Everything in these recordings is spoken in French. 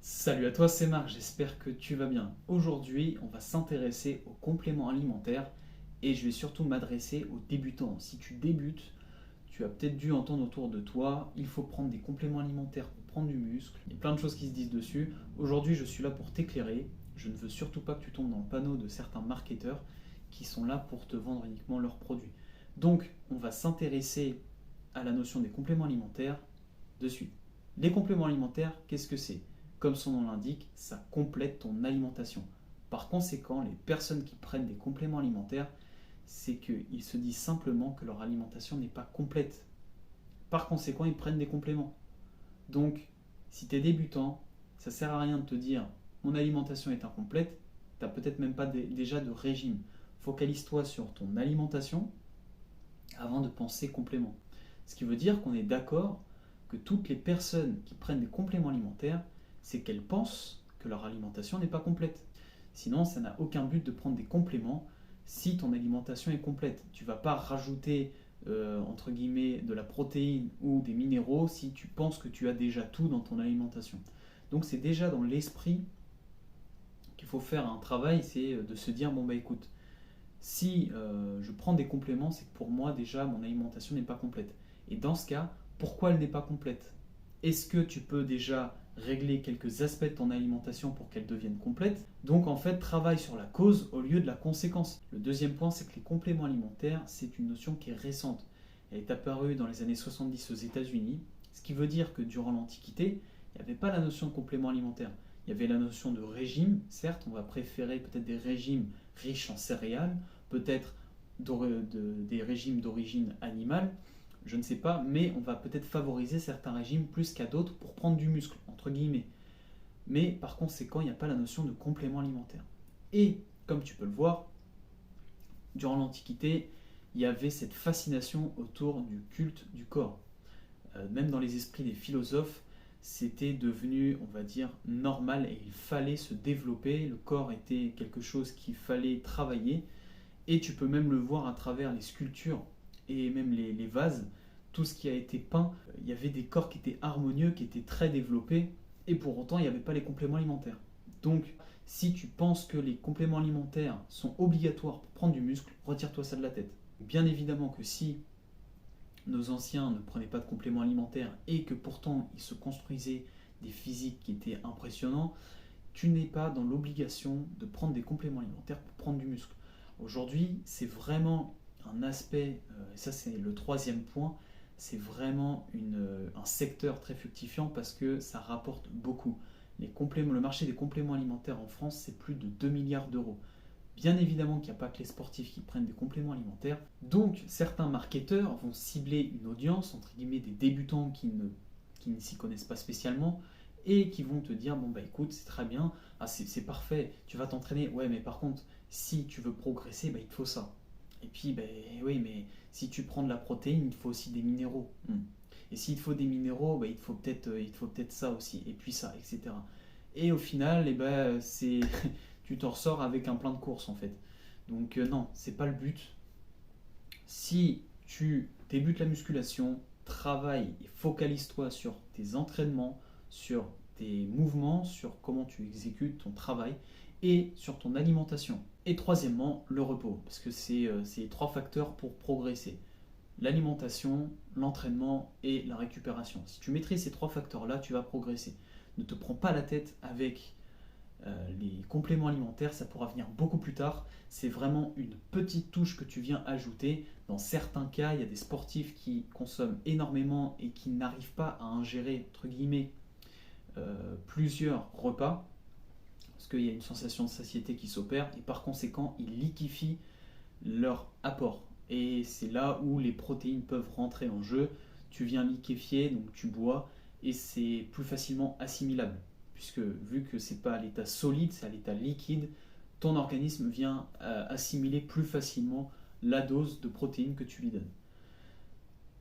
Salut à toi, c'est Marc, j'espère que tu vas bien. Aujourd'hui, on va s'intéresser aux compléments alimentaires et je vais surtout m'adresser aux débutants. Si tu débutes, tu as peut-être dû entendre autour de toi, il faut prendre des compléments alimentaires pour prendre du muscle. Il y a plein de choses qui se disent dessus. Aujourd'hui, je suis là pour t'éclairer. Je ne veux surtout pas que tu tombes dans le panneau de certains marketeurs qui sont là pour te vendre uniquement leurs produits. Donc, on va s'intéresser à la notion des compléments alimentaires de suite. Les compléments alimentaires, qu'est-ce que c'est? Comme son nom l'indique, ça complète ton alimentation. Par conséquent, les personnes qui prennent des compléments alimentaires, c'est qu'ils se disent simplement que leur alimentation n'est pas complète. Par conséquent, ils prennent des compléments. Donc, si tu es débutant, ça ne sert à rien de te dire mon alimentation est incomplète, tu n'as peut-être même pas déjà de régime. Focalise-toi sur ton alimentation avant de penser complément. Ce qui veut dire qu'on est d'accord que toutes les personnes qui prennent des compléments alimentaires, c'est qu'elles pensent que leur alimentation n'est pas complète. Sinon, ça n'a aucun but de prendre des compléments si ton alimentation est complète. Tu ne vas pas rajouter entre guillemets de la protéine ou des minéraux si tu penses que tu as déjà tout dans ton alimentation. Donc c'est déjà dans l'esprit qu'il faut faire un travail, c'est de se dire bon bah écoute, si je prends des compléments, c'est que pour moi déjà mon alimentation n'est pas complète. Et dans ce cas, pourquoi elle n'est pas complète? Est-ce que tu peux déjà régler quelques aspects de ton alimentation pour qu'elle devienne complète? Donc en fait, travaille sur la cause au lieu de la conséquence. Le deuxième point, c'est que les compléments alimentaires, c'est une notion qui est récente. Elle est apparue dans les années 70 aux États-Unis, ce qui veut dire que durant l'Antiquité, il n'y avait pas la notion de complément alimentaire. Il y avait la notion de régime, certes, on va préférer peut-être des régimes riches en céréales, peut-être des régimes d'origine animale, je ne sais pas, mais on va peut-être favoriser certains régimes plus qu'à d'autres pour prendre du muscle, entre guillemets. Mais par conséquent, il n'y a pas la notion de complément alimentaire. Et comme tu peux le voir, durant l'Antiquité, il y avait cette fascination autour du culte du corps. Même dans les esprits des philosophes, c'était devenu, on va dire, normal et il fallait se développer. Le corps était quelque chose qu'il fallait travailler. Et tu peux même le voir à travers les sculptures et même les vases. Tout ce qui a été peint, il y avait des corps qui étaient harmonieux, qui étaient très développés, et pour autant, il n'y avait pas les compléments alimentaires. Donc, si tu penses que les compléments alimentaires sont obligatoires pour prendre du muscle, retire-toi ça de la tête. Bien évidemment que si nos anciens ne prenaient pas de compléments alimentaires et que pourtant ils se construisaient des physiques qui étaient impressionnants, tu n'es pas dans l'obligation de prendre des compléments alimentaires pour prendre du muscle. Aujourd'hui, c'est vraiment un aspect, et ça c'est le troisième point, c'est vraiment un secteur très fructifiant parce que ça rapporte beaucoup. Le marché des compléments alimentaires en France, c'est plus de 2 milliards d'euros. Bien évidemment qu'il n'y a pas que les sportifs qui prennent des compléments alimentaires. Donc certains marketeurs vont cibler une audience, entre guillemets des débutants qui ne s'y connaissent pas spécialement, et qui vont te dire, bon bah écoute, c'est très bien, ah, c'est parfait, tu vas t'entraîner, ouais mais par contre, si tu veux progresser, bah, il te faut ça. Et puis, ben oui, mais si tu prends de la protéine, il te faut aussi des minéraux. Et s'il te faut des minéraux, ben, il te faut peut-être ça aussi, et puis ça, etc. Et au final, tu t'en ressors avec un plein de courses en fait. Donc non, c'est pas le but. Si tu débutes la musculation, travaille et focalise-toi sur tes entraînements, sur tes mouvements, sur comment tu exécutes ton travail et sur ton alimentation. Et troisièmement, le repos, parce que c'est les trois facteurs pour progresser. L'alimentation, l'entraînement et la récupération. Si tu maîtrises ces trois facteurs-là, tu vas progresser. Ne te prends pas la tête avec les compléments alimentaires, ça pourra venir beaucoup plus tard. C'est vraiment une petite touche que tu viens ajouter. Dans certains cas, il y a des sportifs qui consomment énormément et qui n'arrivent pas à ingérer, entre guillemets, plusieurs repas, parce qu'il y a une sensation de satiété qui s'opère, et par conséquent, ils liquéfient leur apport. Et c'est là où les protéines peuvent rentrer en jeu. Tu viens liquéfier, donc tu bois, et c'est plus facilement assimilable puisque vu que c'est pas à l'état solide, c'est à l'état liquide, ton organisme vient assimiler plus facilement la dose de protéines que tu lui donnes.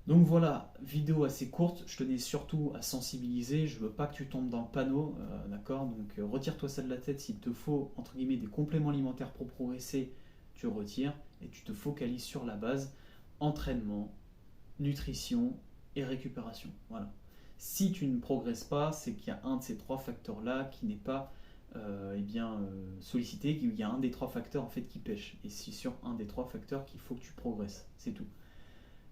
Donc voilà, vidéo assez courte, je tenais surtout à sensibiliser, je veux pas que tu tombes dans le panneau, d'accord? Donc retire-toi ça de la tête, s'il te faut entre guillemets des compléments alimentaires pour progresser, tu retires et tu te focalises sur la base, entraînement, nutrition et récupération. Voilà. Si tu ne progresses pas, c'est qu'il y a un de ces trois facteurs-là qui n'est pas sollicité, qu'il y a un des trois facteurs en fait qui pêche. Et c'est sur un des trois facteurs qu'il faut que tu progresses, c'est tout.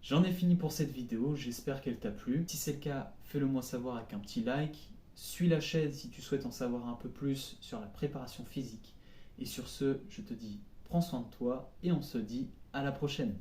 J'en ai fini pour cette vidéo, j'espère qu'elle t'a plu. Si c'est le cas, fais-le moi savoir avec un petit like. Suis la chaîne si tu souhaites en savoir un peu plus sur la préparation physique. Et sur ce, je te dis, prends soin de toi et on se dit à la prochaine.